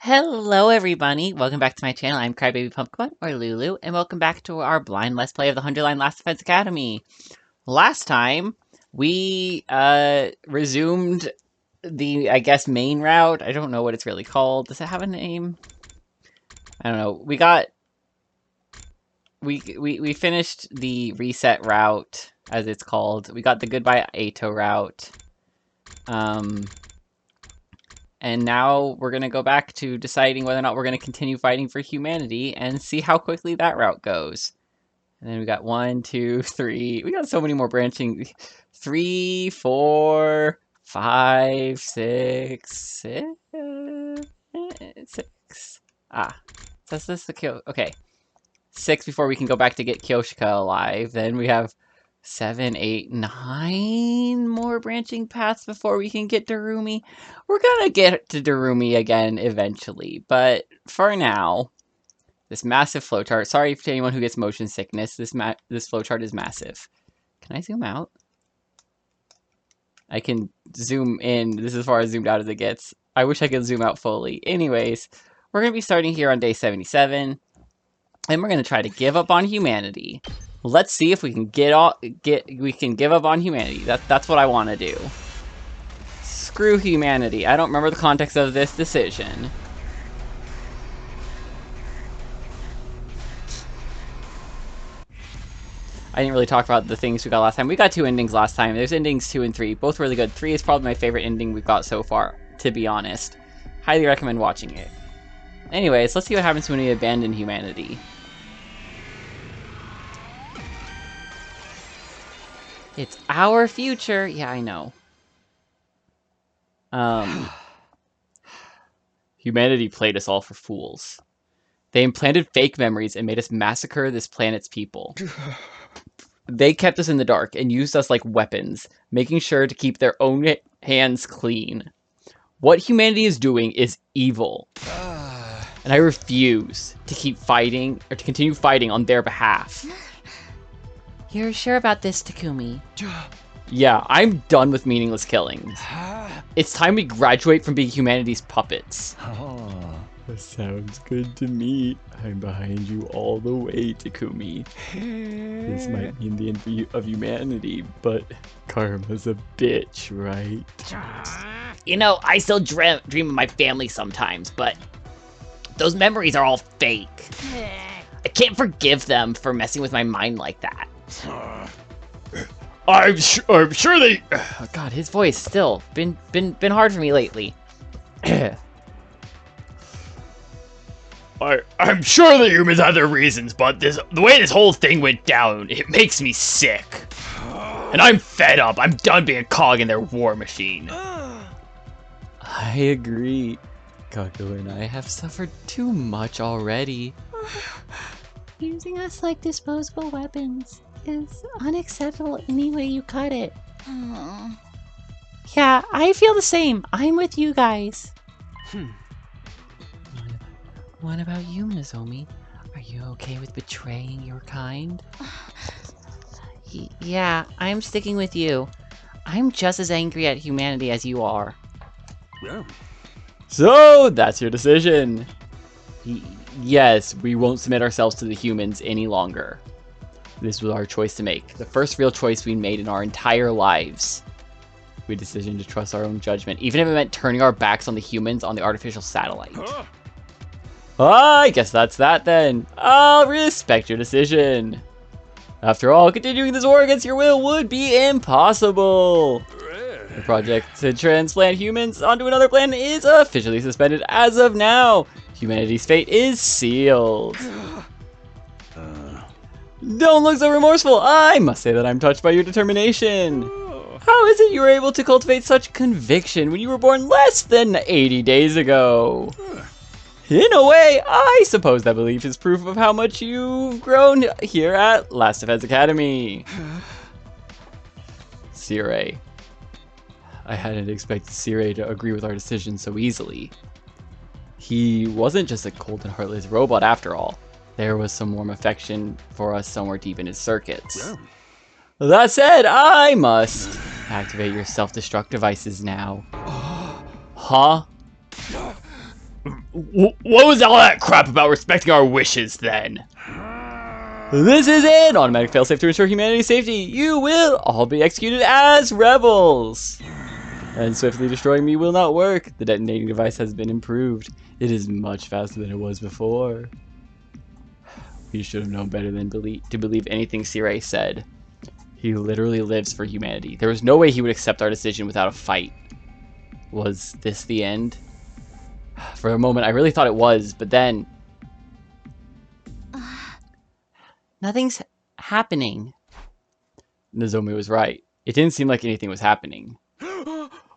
Hello everybody, welcome back to my channel. I'm Crybaby Pumpkin or Lulu, and welcome back to our blind Let's Play of the 100-Line Last Defense Academy. Last time, we resumed the, I guess, main route. I don't know what it's really called. Does it have a name? I don't know. We finished the reset route, as it's called. We got the Goodbye Ato route. And now we're going to go back to deciding whether or not we're going to continue fighting for humanity and see how quickly that route goes. And then we got 1, 2, 3. We got so many more branching. 3, 4, 5, 6, 6. That's this the kill. Okay. 6 before we can go back to get Kyoshika alive. Then we have 7, 8, 9 more branching paths before we can get Darumi. We're gonna get to Darumi again eventually, but for now, this massive flowchart. Sorry to anyone who gets motion sickness. This flowchart is massive. Can I zoom out? I can zoom in. This is as far as zoomed out as it gets. I wish I could zoom out fully. Anyways, we're gonna be starting here on day 77, and we're gonna try to give up on humanity. Let's see if we can give up on humanity. That's what I want to do. Screw humanity. I don't remember the context of this decision. I didn't really talk about the things we got last time. We got 2 endings last time. There's endings 2 and 3, both really good. 3 is probably my favorite ending we've got so far, to be honest. Highly recommend watching it. Anyways, let's see what happens when we abandon humanity. It's our future. Yeah, I know. Humanity played us all for fools. They implanted fake memories and made us massacre this planet's people. They kept us in the dark and used us like weapons, making sure to keep their own hands clean. What humanity is doing is evil. And I refuse to keep fighting, or to continue fighting on their behalf. You're sure about this, Takumi? Yeah, I'm done with meaningless killings. It's time we graduate from being humanity's puppets. That sounds good to me. I'm behind you all the way, Takumi. This might mean the end of humanity, but karma's a bitch, right? You know, I still dream of my family sometimes, but those memories are all fake. I can't forgive them for messing with my mind like that. I'm sure they... Oh God, his voice still been hard for me lately. I'm sure the humans have their reasons, but the way this whole thing went down, it makes me sick. And I'm fed up. I'm done being a cog in their war machine. I agree. Kako and I have suffered too much already. Using us like disposable weapons is unacceptable any way you cut it. Yeah, I feel the same. I'm with you guys. What about you, Nozomi? Are you okay with betraying your kind? Yeah, I'm sticking with you. I'm just as angry at humanity as you are. Yeah. So, that's your decision. Yes, we won't submit ourselves to the humans any longer. This was our choice to make. The first real choice we made in our entire lives. We decided to trust our own judgment, even if it meant turning our backs on the humans on the artificial satellite. I guess that's that then. I'll respect your decision. After all, continuing this war against your will would be impossible. The project to transplant humans onto another planet is officially suspended as of now. Humanity's fate is sealed. Don't look so remorseful. I must say that I'm touched by your determination. How is it you were able to cultivate such conviction when you were born less than 80 days ago? In a way, I suppose that belief is proof of how much you've grown here at Last Defense Academy. Sirei. I hadn't expected Sirei to agree with our decision so easily. He wasn't just a cold and heartless robot after all. There was some warm affection for us somewhere deep in his circuits. Yeah. That said, I must activate your self-destruct devices now. Huh? What was all that crap about respecting our wishes then? This is an automatic failsafe to ensure humanity's safety. You will all be executed as rebels. And swiftly destroying me will not work. The detonating device has been improved. It is much faster than it was before. We should have known better than to believe anything Sirei said. He literally lives for humanity. There was no way he would accept our decision without a fight. Was this the end? For a moment, I really thought it was, but then... Nothing's happening. Nozomi was right. It didn't seem like anything was happening.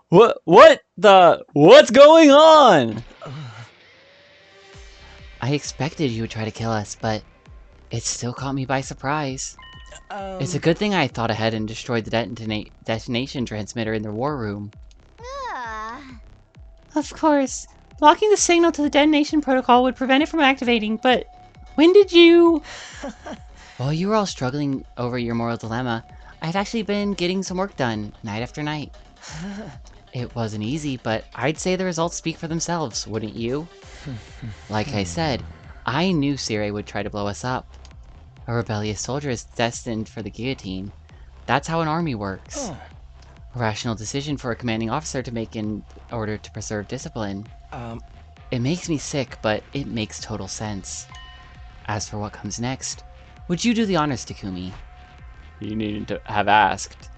What's going on? I expected you would try to kill us, but it still caught me by surprise. It's a good thing I thought ahead and destroyed the detonation transmitter in the war room. Of course, blocking the signal to the detonation protocol would prevent it from activating, but when did you... While you were all struggling over your moral dilemma, I've actually been getting some work done, night after night. It wasn't easy, but I'd say the results speak for themselves, wouldn't you? Like I said, I knew Sirei would try to blow us up. A rebellious soldier is destined for the guillotine. That's how an army works. A rational decision for a commanding officer to make in order to preserve discipline. It makes me sick, but it makes total sense. As for what comes next, would you do the honors, Takumi? You needn't to have asked.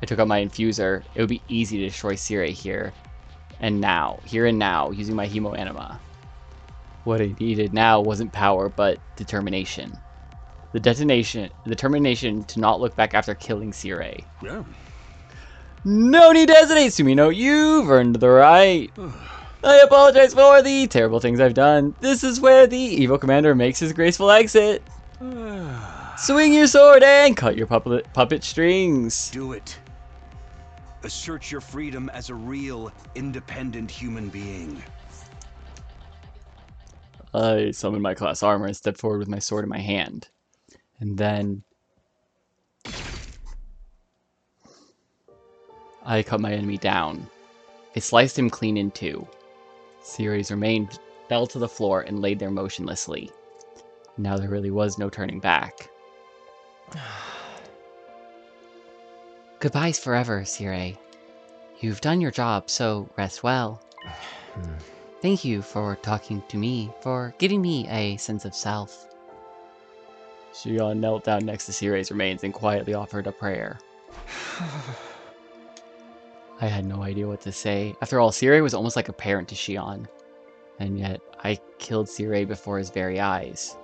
I took out my infuser. It would be easy to destroy Sirei here and now, using my Hemo Anima. What I needed now wasn't power, but determination. The determination to not look back after killing Sirei. Yeah. No need to hesitate, Sumino. You've earned the right. I apologize for the terrible things I've done. This is where the evil commander makes his graceful exit. Swing your sword and cut your puppet strings. Do it. Assert your freedom as a real, independent human being. I summoned my class armor and stepped forward with my sword in my hand. And then... I cut my enemy down. I sliced him clean in two. Sirei's remains fell to the floor and laid there motionlessly. Now there really was no turning back. Goodbyes forever, Sirei. You've done your job, so rest well. Thank you for talking to me, for giving me a sense of self. Shion knelt down next to Sirei's remains and quietly offered a prayer. I had no idea what to say. After all, Sirei was almost like a parent to Shion. And yet, I killed Sirei before his very eyes.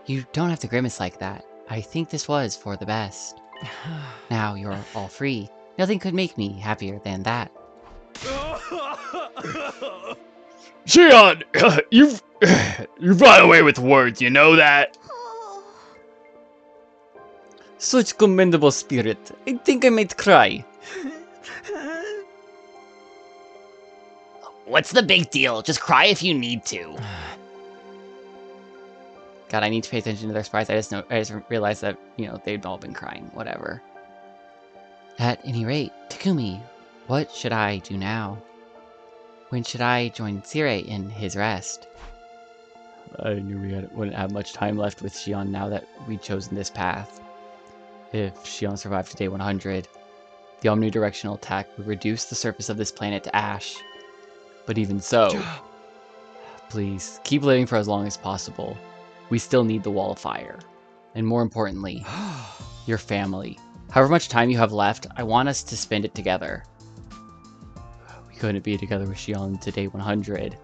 You don't have to grimace like that. I think this was for the best. Now you're all free. Nothing could make me happier than that. Shion, you've run away with words, you know that? Such commendable spirit. I think I might cry. What's the big deal? Just cry if you need to. God, I need to pay attention to their sprites. I just realized that, they've all been crying. Whatever. At any rate, Takumi, what should I do now? When should I join Sirei in his rest? I knew we wouldn't have much time left with Shion now that we'd chosen this path. If Shion survived to day 100, the omnidirectional attack would reduce the surface of this planet to ash. But even so, please, keep living for as long as possible. We still need the Wall of Fire. And more importantly, your family. However much time you have left, I want us to spend it together. We couldn't be together with Shion to day 100.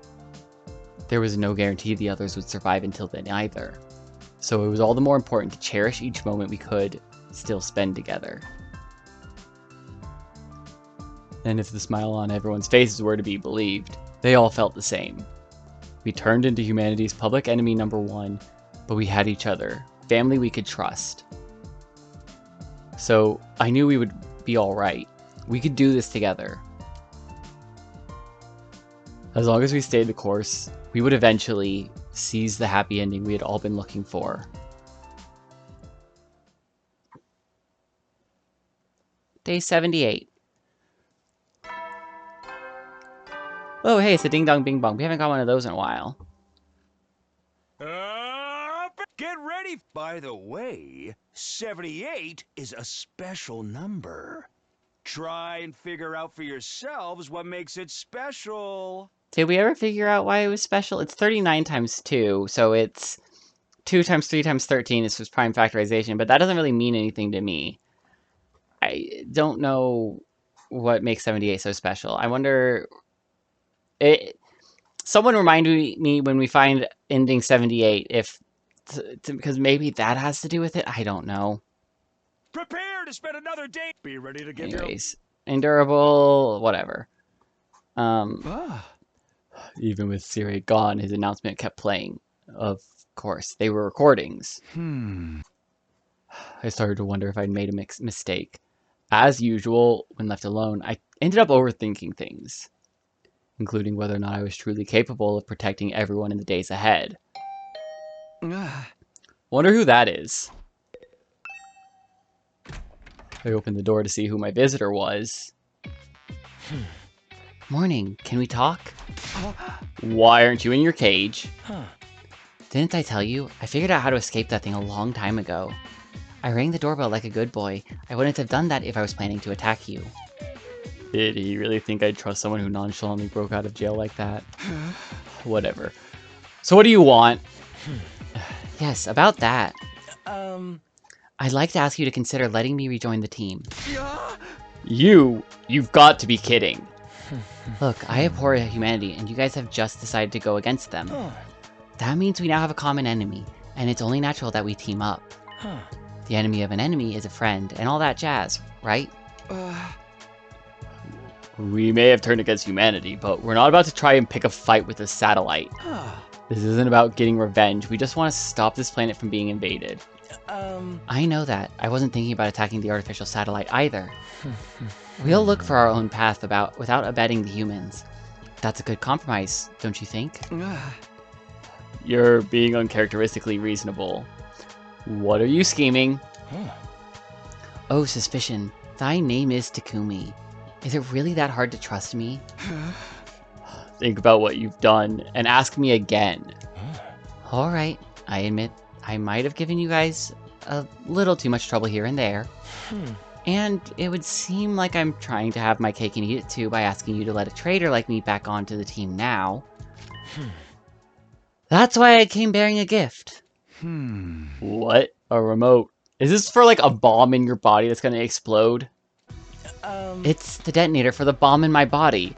There was no guarantee the others would survive until then either. So it was all the more important to cherish each moment we could still spend together. And if the smile on everyone's faces were to be believed, they all felt the same. We turned into humanity's public enemy number one, but we had each other, family we could trust. So I knew we would be alright. We could do this together. As long as we stayed the course, we would eventually seize the happy ending we had all been looking for. Day 78. Oh, hey, it's a Ding Dong Bing Bong. We haven't got one of those in a while. Get ready. By the way, 78 is a special number. Try and figure out for yourselves what makes it special. Did we ever figure out why it was special? It's 39 times 2, so it's 2 times 3 times 13 is just prime factorization, but that doesn't really mean anything to me. I don't know what makes 78 so special. I wonder... Someone remind me when we find ending 78 if... because maybe that has to do with it? I don't know. Prepare to spend another day. Be ready to give Anyways, endurable, whatever. Even with Siri gone, his announcement kept playing. Of course, they were recordings. I started to wonder if I'd made a mistake. As usual, when left alone, I ended up overthinking things, including whether or not I was truly capable of protecting everyone in the days ahead. Wonder who that is. I opened the door to see who my visitor was. Morning, can we talk? Why aren't you in your cage? Didn't I tell you? I figured out how to escape that thing a long time ago. I rang the doorbell like a good boy. I wouldn't have done that if I was planning to attack you. Did he really think I'd trust someone who nonchalantly broke out of jail like that? Whatever. So what do you want? Yes, about that. I'd like to ask you to consider letting me rejoin the team. You've got to be kidding. Look, I abhor humanity, and you guys have just decided to go against them. That means we now have a common enemy, and it's only natural that we team up. The enemy of an enemy is a friend, and all that jazz, right? We may have turned against humanity, but we're not about to try and pick a fight with a satellite. This isn't about getting revenge, we just want to stop this planet from being invaded. I know that. I wasn't thinking about attacking the artificial satellite either. We'll look for our own path without abetting the humans. That's a good compromise, don't you think? You're being uncharacteristically reasonable. What are you scheming? Oh, suspicion. Thy name is Takumi. Is it really that hard to trust me? Think about what you've done, and ask me again. Alright, I admit, I might have given you guys a little too much trouble here and there. And it would seem like I'm trying to have my cake and eat it too by asking you to let a traitor like me back onto the team now. That's why I came bearing a gift. What? A remote? Is this for like a bomb in your body that's gonna explode? It's the detonator for the bomb in my body.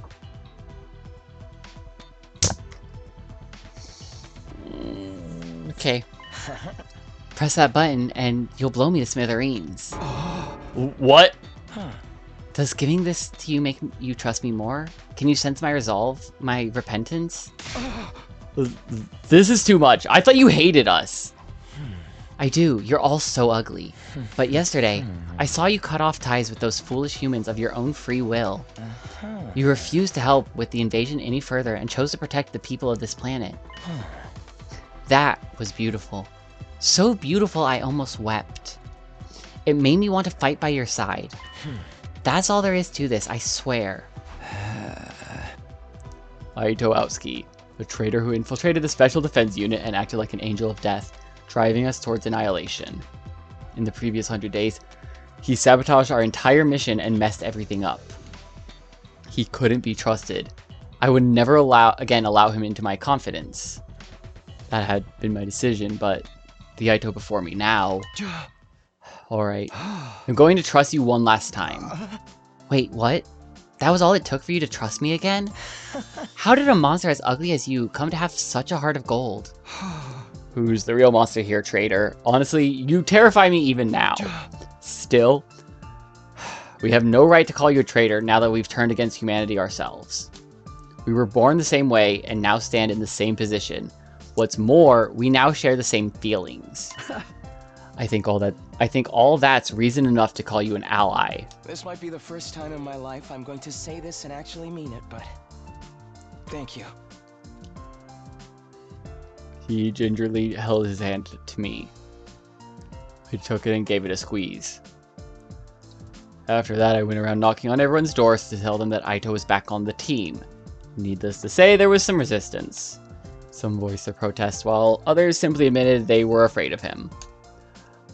Okay. Press that button and you'll blow me to smithereens. What? Does giving this to you make you trust me more? Can you sense my resolve? My repentance? This is too much. I thought you hated us. I do. You're all so ugly. But yesterday, I saw you cut off ties with those foolish humans of your own free will. You refused to help with the invasion any further and chose to protect the people of this planet. That was beautiful. So beautiful I almost wept. It made me want to fight by your side. That's all there is to this, I swear. Aito Aosuke, the traitor who infiltrated the Special Defense Unit and acted like an angel of death, driving us towards annihilation. In the previous 100 days, he sabotaged our entire mission and messed everything up. He couldn't be trusted. I would never again allow him into my confidence. That had been my decision, but the Aito before me now... Alright, I'm going to trust you one last time. Wait, what? That was all it took for you to trust me again? How did a monster as ugly as you come to have such a heart of gold? Who's the real monster here, traitor? Honestly, you terrify me even now. Still, we have no right to call you a traitor now that we've turned against humanity ourselves. We were born the same way and now stand in the same position. What's more, we now share the same feelings. I think all that's reason enough to call you an ally. This might be the first time in my life I'm going to say this and actually mean it, but thank you. He gingerly held his hand to me. I took it and gave it a squeeze. After that, I went around knocking on everyone's doors to tell them that Aito was back on the team. Needless to say, there was some resistance. Some voiced their protest, while others simply admitted they were afraid of him.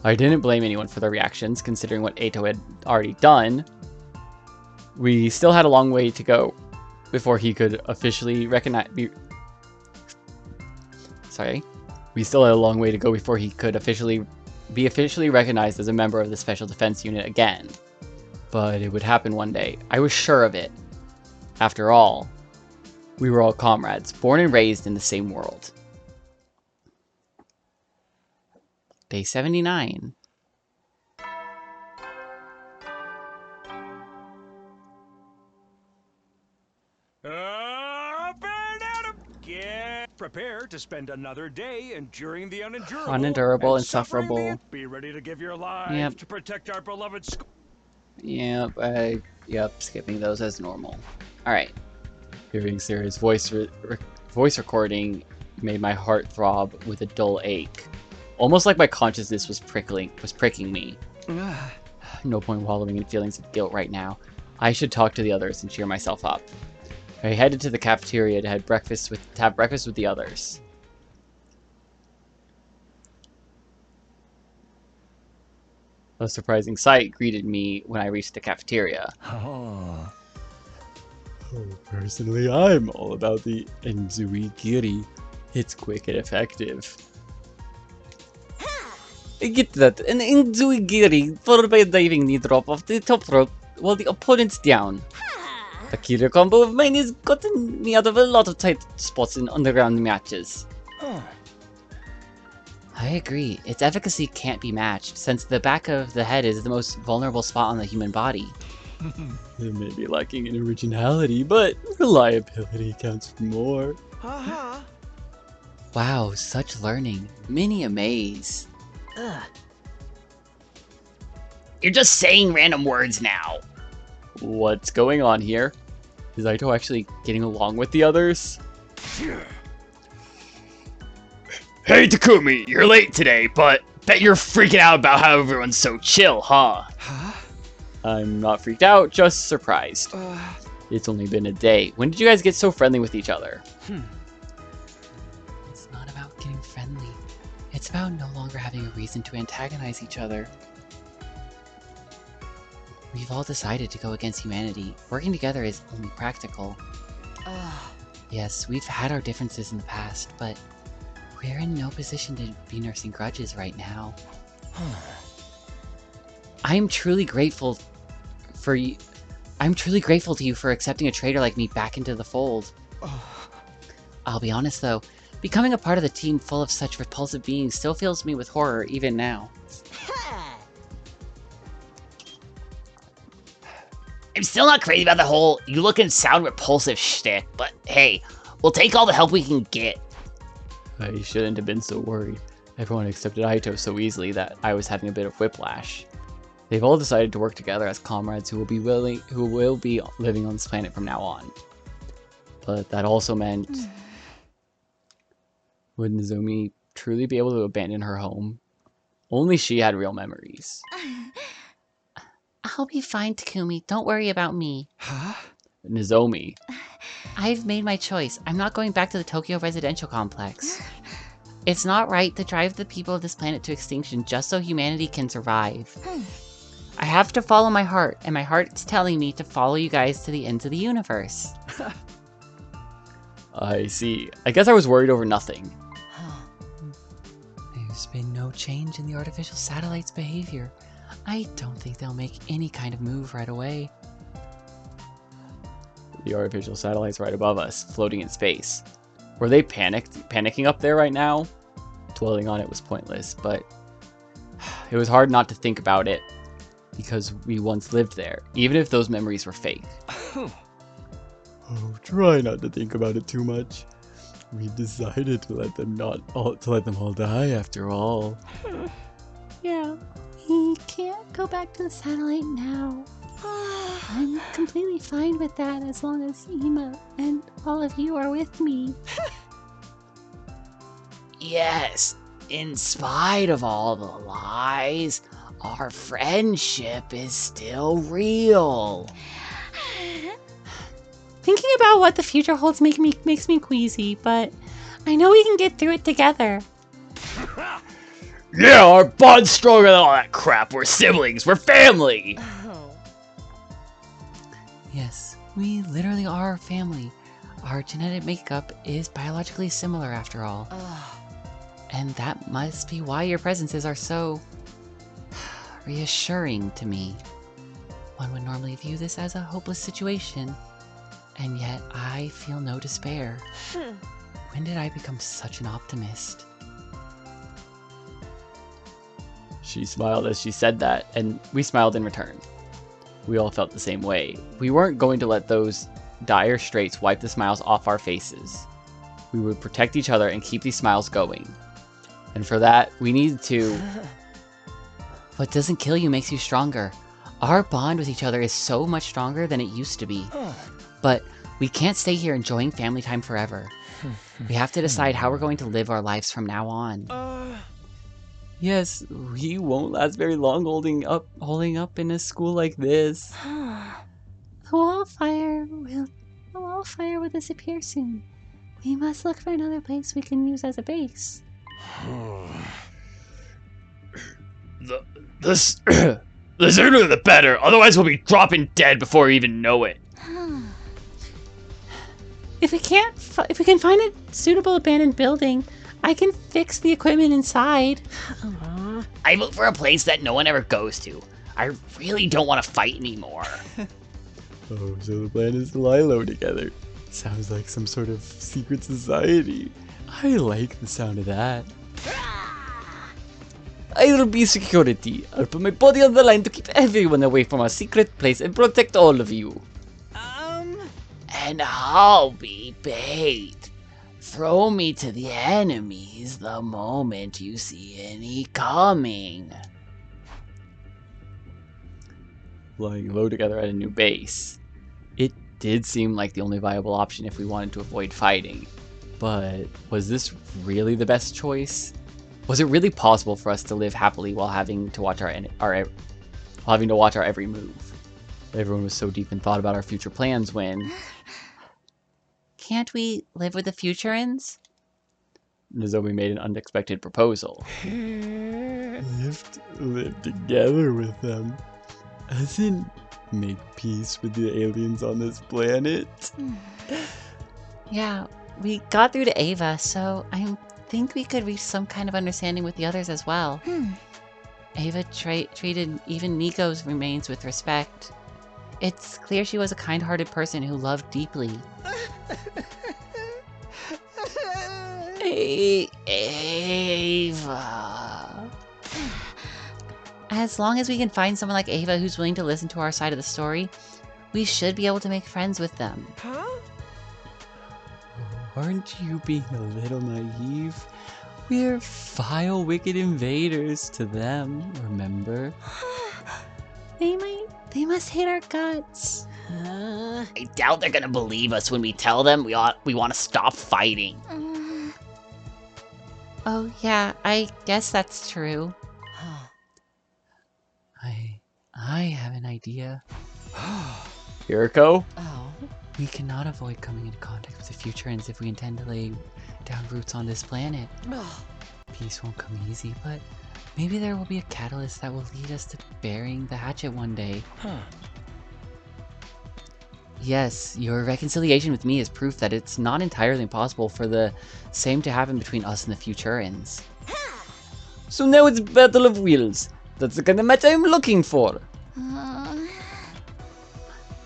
I didn't blame anyone for their reactions, considering what Ato had already done. We still had a long way to go before he could officially We still had a long way to go before he could be officially recognized as a member of the Special Defense Unit again. But it would happen one day. I was sure of it. After all, we were all comrades, born and raised in the same world. Day 79. Up and at 'em! Get prepared to spend another day enduring the unendurable. Unendurable, and suffering the insufferable. Be ready to give your life Yep. to protect our beloved school. Yep, skipping those as normal. Alright. Hearing Sarah's voice recording made my heart throb with a dull ache. Almost like my consciousness was pricking me. No point wallowing in feelings of guilt right now. I should talk to the others and cheer myself up. I headed to the cafeteria to have breakfast with the others. A surprising sight greeted me when I reached the cafeteria. Oh. Personally, I'm all about the Enzui-giri. It's quick and effective. Get that, an Enzui-giri followed by a diving knee drop off the top rope while the opponent's down. The killer combo of mine has gotten me out of a lot of tight spots in underground matches. Huh. I agree, its efficacy can't be matched, since the back of the head is the most vulnerable spot on the human body. It may be lacking in originality, but reliability counts for more. Haha. Wow, such learning. Many amaze. You're just saying random words now. What's going on here? Is Aito actually getting along with the others? Hey Takumi, you're late today, but bet you're freaking out about how everyone's so chill, huh? Huh? I'm not freaked out, just surprised. It's only been a day. When did you guys get so friendly with each other? It's not about getting friendly. It's about no longer having a reason to antagonize each other. We've all decided to go against humanity. Working together is only practical. Yes, we've had our differences in the past, but we're in no position to be nursing grudges right now. I'm truly grateful to you for accepting a traitor like me back into the fold. I'll be honest though, becoming a part of the team full of such repulsive beings still fills me with horror even now. I'm still not crazy about the whole you look and sound repulsive shtick, but hey, we'll take all the help we can get. I shouldn't have been so worried. Everyone accepted Aito so easily that I was having a bit of whiplash. They've all decided to work together as comrades who will be living on this planet from now on. But that also meant... Would Nozomi truly be able to abandon her home? Only she had real memories. I'll be fine, Takumi. Don't worry about me. Huh? Nozomi. I've made my choice. I'm not going back to the Tokyo residential complex. It's not right to drive the people of this planet to extinction just so humanity can survive. I have to follow my heart, and my heart's telling me to follow you guys to the ends of the universe. I see. I guess I was worried over nothing. There's been no change in the artificial satellite's behavior. I don't think they'll make any kind of move right away. The artificial satellite's right above us, floating in space. Were they panicking up there right now? Dwelling on it was pointless, but it was hard not to think about it because we once lived there, even if those memories were fake. Oh, try not to think about it too much. We've decided to let them all die after all. Yeah, we can't go back to the satellite now. I'm completely fine with that as long as Ima and all of you are with me. Yes, in spite of all the lies, our friendship is still real. Thinking about what the future holds makes me queasy, but I know we can get through it together. Yeah, our bond's stronger than all that crap. We're siblings. We're family. Yes, we literally are family. Our genetic makeup is biologically similar after all. And that must be why your presences are so reassuring to me. One would normally view this as a hopeless situation, and yet I feel no despair. When did I become such an optimist? She smiled as she said that, and we smiled in return. We all felt the same way. We weren't going to let those dire straits wipe the smiles off our faces. We would protect each other and keep these smiles going. And for that, we needed to... What doesn't kill you makes you stronger. Our bond with each other is so much stronger than it used to be. But we can't stay here enjoying family time forever. We have to decide how we're going to live our lives from now on. Yes, we won't last very long holding up in a school like this. The wildfire will disappear soon. We must look for another place we can use as a base. The sooner the better. Otherwise, we'll be dropping dead before we even know it. If we can find a suitable abandoned building, I can fix the equipment inside. I look for a place that no one ever goes to. I really don't want to fight anymore. Oh, so the plan is to lie low together. Sounds like some sort of secret society. I like the sound of that. I'll be security. I'll put my body on the line to keep everyone away from our secret place and protect all of you. And I'll be bait. Throw me to the enemies the moment you see any coming. Lying low together at a new base. It did seem like the only viable option if we wanted to avoid fighting. But was this really the best choice? Was it really possible for us to live happily while having to watch our every move? Everyone was so deep in thought about our future plans when... Can't we live with the Futurans? Nozomi made an unexpected proposal. Live together with them. As in, make peace with the aliens on this planet. Yeah, we got through to Ava, so I think we could reach some kind of understanding with the others as well. Ava treated even Nico's remains with respect. It's clear she was a kind-hearted person who loved deeply. Ava. As long as we can find someone like Ava who's willing to listen to our side of the story, we should be able to make friends with them. Aren't you being a little naive? We're vile, wicked invaders to them, remember? They must hate our guts. I doubt they're gonna believe us when we tell them we want to stop fighting. Oh yeah, I guess that's true. I have an idea. Hiriko? Oh. We cannot avoid coming into contact with the Futurans if we intend to lay down roots on this planet. Peace won't come easy, but maybe there will be a catalyst that will lead us to burying the hatchet one day. Yes, your reconciliation with me is proof that it's not entirely impossible for the same to happen between us and the Futurans. So now it's Battle of Wills. That's the kind of match I'm looking for.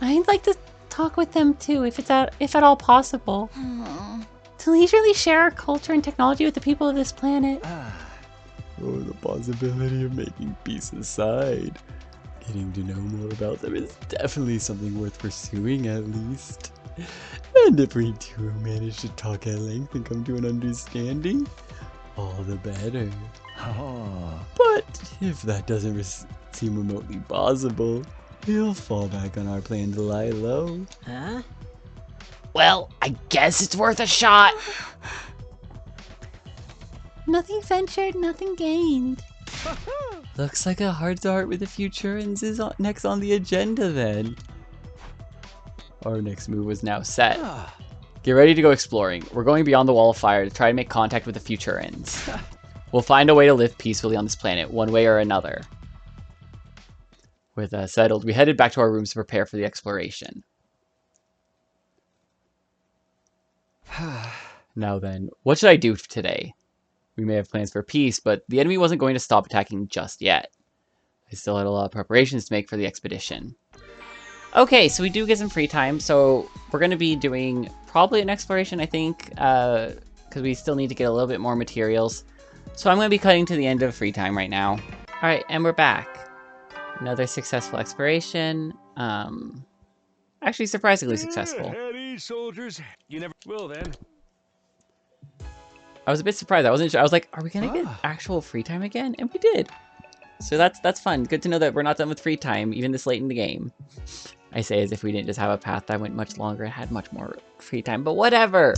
I'd like to talk with them too, if at all possible. To leisurely share our culture and technology with the people of this planet. Oh, the possibility of making peace aside. Getting to know more about them is definitely something worth pursuing, at least. And if we do manage to talk at length and come to an understanding, all the better. But if that doesn't seem remotely possible, we'll fall back on our plan to lie low. Well, I guess it's worth a shot. Nothing ventured, nothing gained. Looks like a heart-to-heart with the Futurans is next on the agenda then. Our next move was now set. Get ready to go exploring. We're going beyond the Wall of Fire to try to make contact with the Futurans. We'll find a way to live peacefully on this planet, one way or another. With that settled, we headed back to our rooms to prepare for the exploration. Now then, what should I do today? We may have plans for peace, but the enemy wasn't going to stop attacking just yet. I still had a lot of preparations to make for the expedition. Okay, so we do get some free time, so we're going to be doing probably an exploration, I think, because we still need to get a little bit more materials. So I'm going to be cutting to the end of free time right now. Alright, and we're back. Another successful exploration. Actually, surprisingly successful. Heady, soldiers. You never will then. I was a bit surprised. I wasn't sure. I was like, are we going to get actual free time again? And we did. So that's fun. Good to know that we're not done with free time, even this late in the game. I say as if we didn't just have a path that went much longer and had much more free time, but whatever.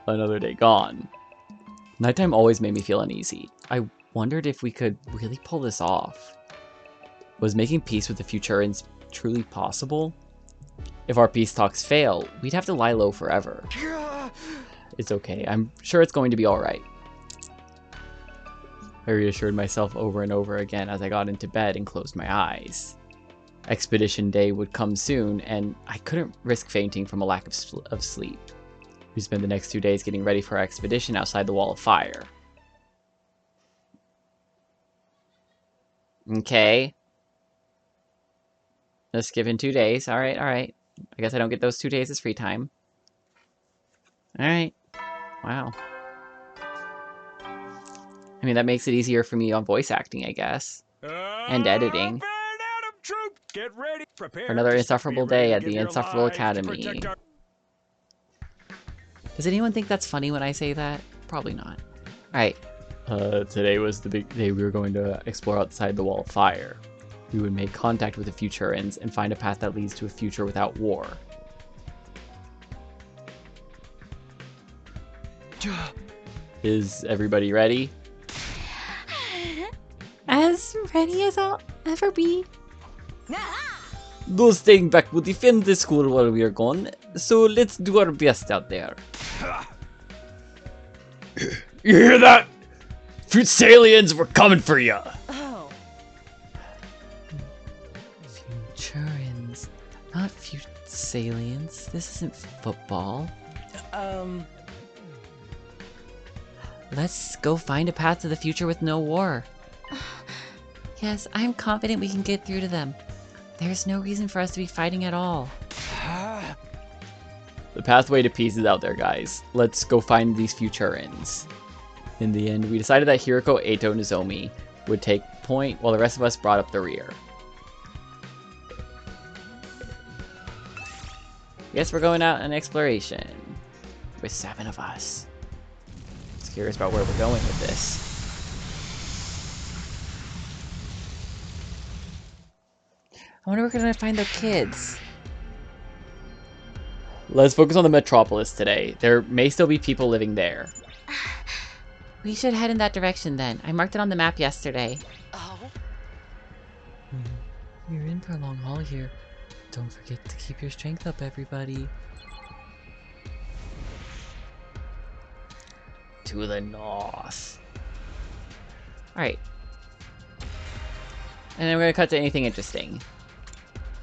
Another day gone. Nighttime always made me feel uneasy. I wondered if we could really pull this off. Was making peace with the Futurans truly possible? If our peace talks fail, we'd have to lie low forever. It's okay. I'm sure it's going to be alright. I reassured myself over and over again as I got into bed and closed my eyes. Expedition day would come soon, and I couldn't risk fainting from a lack of sleep. We spent the next 2 days getting ready for our expedition outside the Wall of Fire. Okay. Just given 2 days. Alright, alright. I guess I don't get those 2 days as free time. Alright. Wow. I mean, that makes it easier for me on voice acting, I guess. And editing. Get ready. Prepare. For another insufferable day at the Insufferable Academy. Does anyone think that's funny when I say that? Probably not. Alright. Today was the big day we were going to explore outside the Wall of Fire. We would make contact with the Futurans and find a path that leads to a future without war. Is everybody ready? As ready as I'll ever be. Those staying back will defend the school while we are gone, so let's do our best out there. You hear that? Futsalians, we're coming for you. Oh. Futurans, not Futsalians. This isn't football. Let's go find a path to the future with no war. Yes, I'm confident we can get through to them. There's no reason for us to be fighting at all. The pathway to peace is out there, guys. Let's go find these Futurans. In the end, we decided that Hiroko, Eito, and Nozomi would take point while the rest of us brought up the rear. Guess we're going out on exploration. With 7 of us. Just curious about where we're going with this. I wonder where we're gonna find the kids. Let's focus on the metropolis today. There may still be people living there. We should head in that direction then. I marked it on the map yesterday. Oh. You're in for a long haul here. Don't forget to keep your strength up, everybody. To the north. Alright. And then we're gonna cut to anything interesting.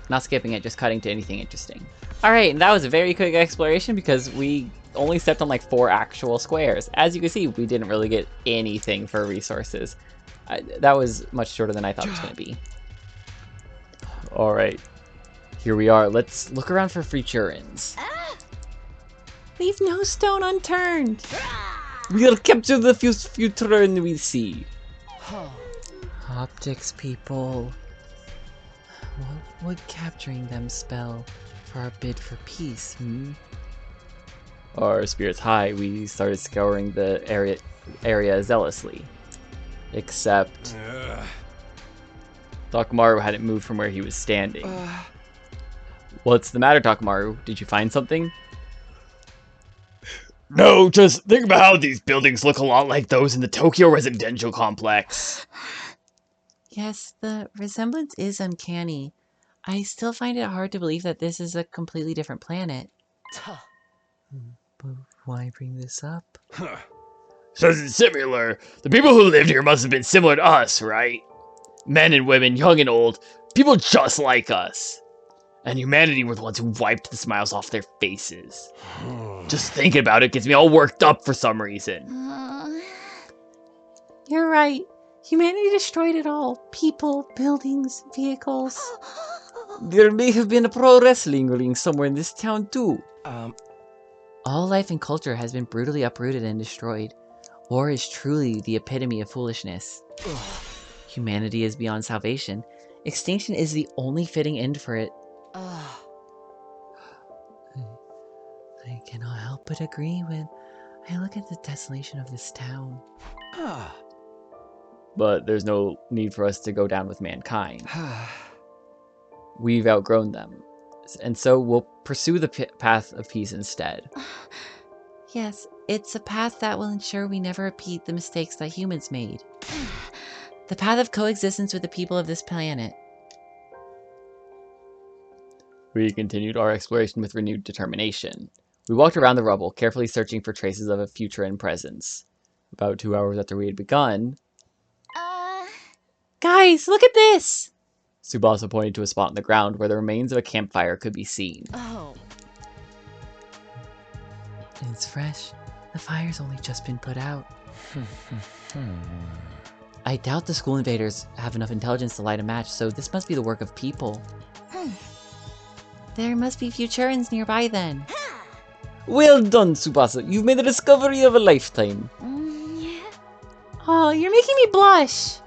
Not skipping it, just cutting to anything interesting. Alright, and that was a very quick exploration because we only stepped on like 4 actual squares. As you can see, we didn't really get anything for resources. That was much shorter than I thought it was going to be. Alright, here we are. Let's look around for Futurans. Leave no stone unturned! We'll capture the Futuran we see. Optics, people. What would capturing them spell for our bid for peace, Our spirits high, we started scouring the area zealously. Except Takamaru hadn't moved from where he was standing. What's the matter, Takamaru? Did you find something? No, just think about how these buildings look a lot like those in the Tokyo residential complex. Yes, the resemblance is uncanny. I still find it hard to believe that this is a completely different planet. But why bring this up? Says it's similar. The people who lived here must have been similar to us, right? Men and women, young and old, people just like us. And humanity were the ones who wiped the smiles off their faces. Just thinking about it gets me all worked up for some reason. You're right. Humanity destroyed it all. People, buildings, vehicles. There may have been a pro wrestling ring somewhere in this town too. All life and culture has been brutally uprooted and destroyed. War is truly the epitome of foolishness. Humanity is beyond salvation. Extinction is the only fitting end for it. I cannot help but agree when I look at the desolation of this town. But there's no need for us to go down with mankind. We've outgrown them. And so we'll pursue the path of peace instead. Yes, it's a path that will ensure we never repeat the mistakes that humans made. The path of coexistence with the people of this planet. We continued our exploration with renewed determination. We walked around the rubble, carefully searching for traces of a Futuran presence. About 2 hours after we had begun, Guys, look at this! Tsubasa pointed to a spot on the ground where the remains of a campfire could be seen. It's fresh. The fire's only just been put out. I doubt the school invaders have enough intelligence to light a match, so this must be the work of people. There must be Futurans nearby then. Well done, Tsubasa. You've made the discovery of a lifetime. Oh, you're making me blush!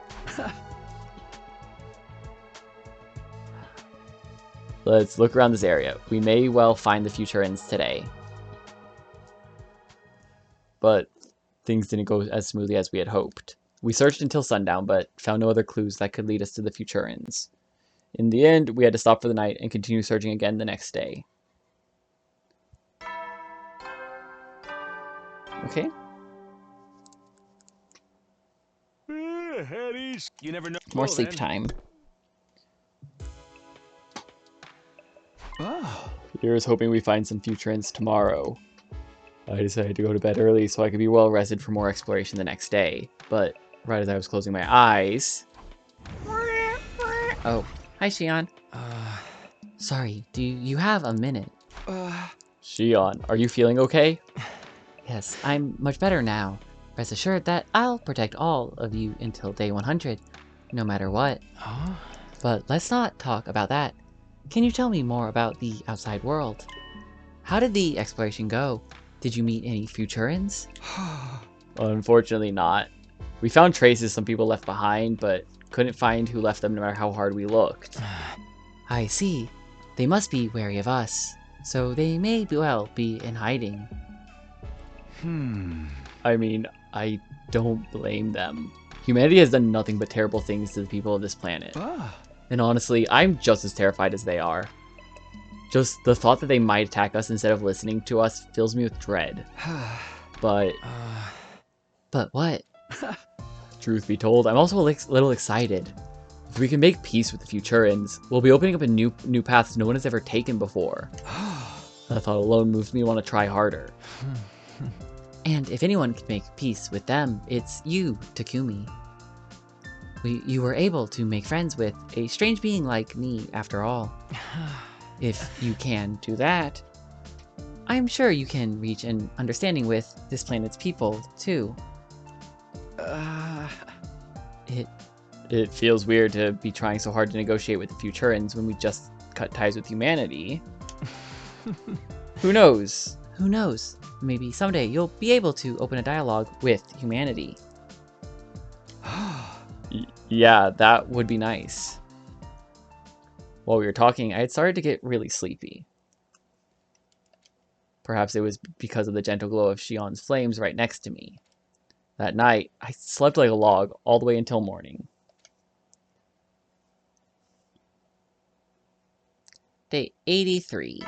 Let's look around this area. We may well find the Futurans today. But things didn't go as smoothly as we had hoped. We searched until sundown, but found no other clues that could lead us to the Futurans. In the end, we had to stop for the night and continue searching again the next day. Okay. Eddie's, you never know. More Well, sleep then. time. Here's hoping we find some Futurans tomorrow. I decided to go to bed early so I could be well rested for more exploration the next day. But right as I was closing my eyes... Oh, hi Shion. Sorry, do you have a minute? Shion, are you feeling okay? Yes, I'm much better now. Rest assured that I'll protect all of you until day 100, no matter what. But let's not talk about that. Can you tell me more about the outside world? How did the exploration go? Did you meet any Futurans? Unfortunately not. We found traces some people left behind, but couldn't find who left them no matter how hard we looked. I see. They must be wary of us, so they may well be in hiding. I mean, I don't blame them. Humanity has done nothing but terrible things to the people of this planet. And honestly, I'm just as terrified as they are. Just the thought that they might attack us instead of listening to us fills me with dread. But... But what? truth be told, I'm also a little excited. If we can make peace with the Futurans, we'll be opening up a new paths no one has ever taken before. That thought alone moves me to want to try harder. And if anyone can make peace with them, it's you, Takumi. You were able to make friends with a strange being like me, after all. If you can do that, I'm sure you can reach an understanding with this planet's people, too. It feels weird to be trying so hard to negotiate with the Futurans when we just cut ties with humanity. Who knows? Who knows? Maybe someday you'll be able to open a dialogue with humanity. Yeah, that would be nice. While we were talking, I had started to get really sleepy. Perhaps it was because of the gentle glow of Shion's flames right next to me. That night, I slept like a log all the way until morning. Day 83.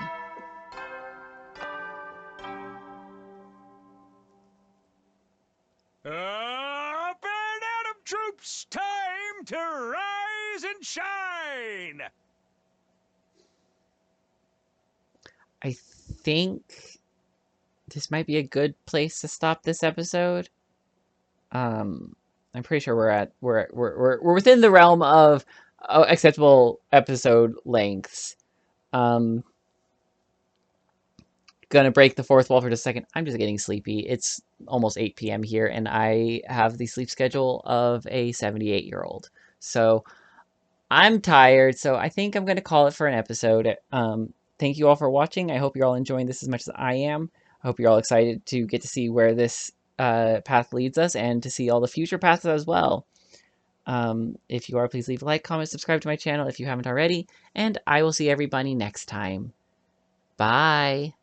Up and Atom troops, time to rise and shine! I think this might be a good place to stop this episode. I'm pretty sure we're within the realm of acceptable episode lengths. Gonna break the fourth wall for just a second. I'm just getting sleepy. It's almost 8 p.m. here, and I have the sleep schedule of a 78-year-old. So I'm tired, so I think I'm gonna call it for an episode. Thank you all for watching. I hope you're all enjoying this as much as I am. I hope you're all excited to get to see where this path leads us and to see all the future paths as well. If you are, please leave a like, comment, subscribe to my channel if you haven't already, and I will see everybody next time. Bye!